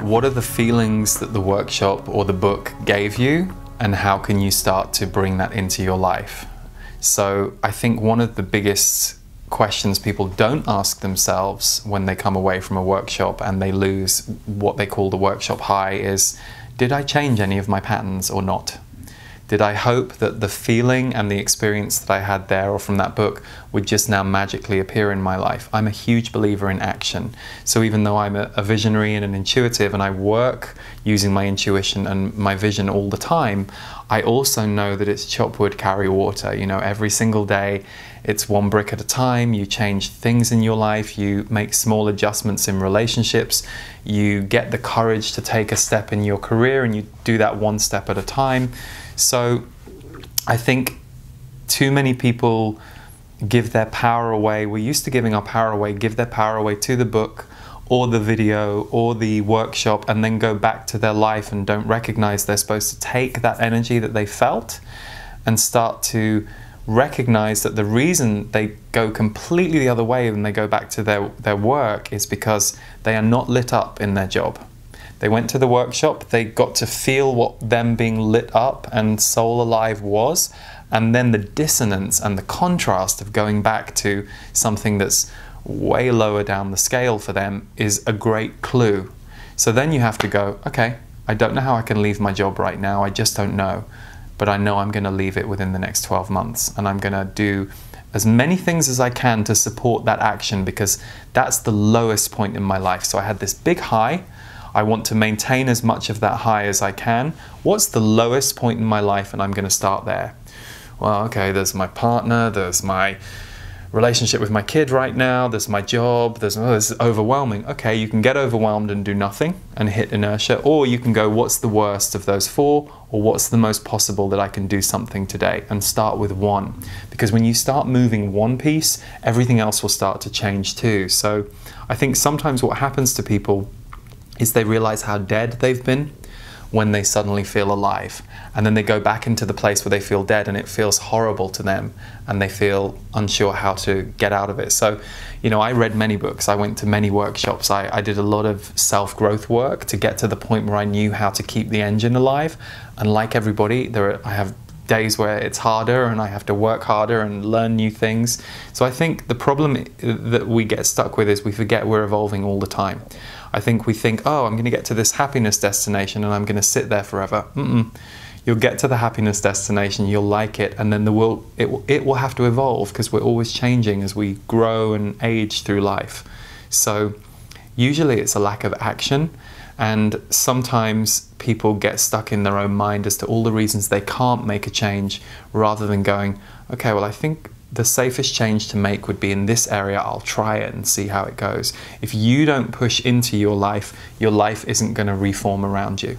what are the feelings that the workshop or the book gave you, and how can you start to bring that into your life? So I think one of the biggest questions people don't ask themselves when they come away from a workshop and they lose what they call the workshop high is, did I change any of my patterns or not? Did I hope that the feeling and the experience that I had there or from that book would just now magically appear in my life? I'm a huge believer in action. So even though I'm a visionary and an intuitive and I work using my intuition and my vision all the time, I also know that it's chop wood, carry water. You know, every single day it's one brick at a time. You change things in your life, you make small adjustments in relationships, you get the courage to take a step in your career, and you do that one step at a time. So I think too many people give their power away. We're used to giving our power away, give their power away to the book or the video or the workshop, and then go back to their life and don't recognize they're supposed to take that energy that they felt and start to recognize that the reason they go completely the other way when they go back to their work is because they are not lit up in their job. They went to the workshop, they got to feel what them being lit up and soul alive was, and then the dissonance and the contrast of going back to something that's way lower down the scale for them is a great clue. So then you have to go, okay, I don't know how I can leave my job right now, I just don't know, but I know I'm going to leave it within the next 12 months, and I'm going to do as many things as I can to support that action, because that's the lowest point in my life. So I had this big high, I want to maintain as much of that high as I can. What's the lowest point in my life, and I'm going to start there? Well, okay, there's my partner, there's my relationship with my kid right now, there's my job, this is overwhelming. Okay, you can get overwhelmed and do nothing and hit inertia, or you can go, what's the worst of those four, or what's the most possible that I can do something today, and start with one. Because when you start moving one piece, everything else will start to change too. So I think sometimes what happens to people is they realize how dead they've been when they suddenly feel alive, and then they go back into the place where they feel dead and it feels horrible to them and they feel unsure how to get out of it. So, you know, I read many books, I went to many workshops, I did a lot of self-growth work to get to the point where I knew how to keep the engine alive. And like everybody, I have days where it's harder and I have to work harder and learn new things. So I think the problem that we get stuck with is we forget we're evolving all the time. I think we think, oh, I'm going to get to this happiness destination and I'm going to sit there forever. You'll get to the happiness destination, you'll like it, and then it will have to evolve, because we're always changing as we grow and age through life. So usually it's a lack of action, and sometimes people get stuck in their own mind as to all the reasons they can't make a change, rather than going, okay, well, I think the safest change to make would be in this area, I'll try it and see how it goes. If you don't push into your life isn't going to reform around you.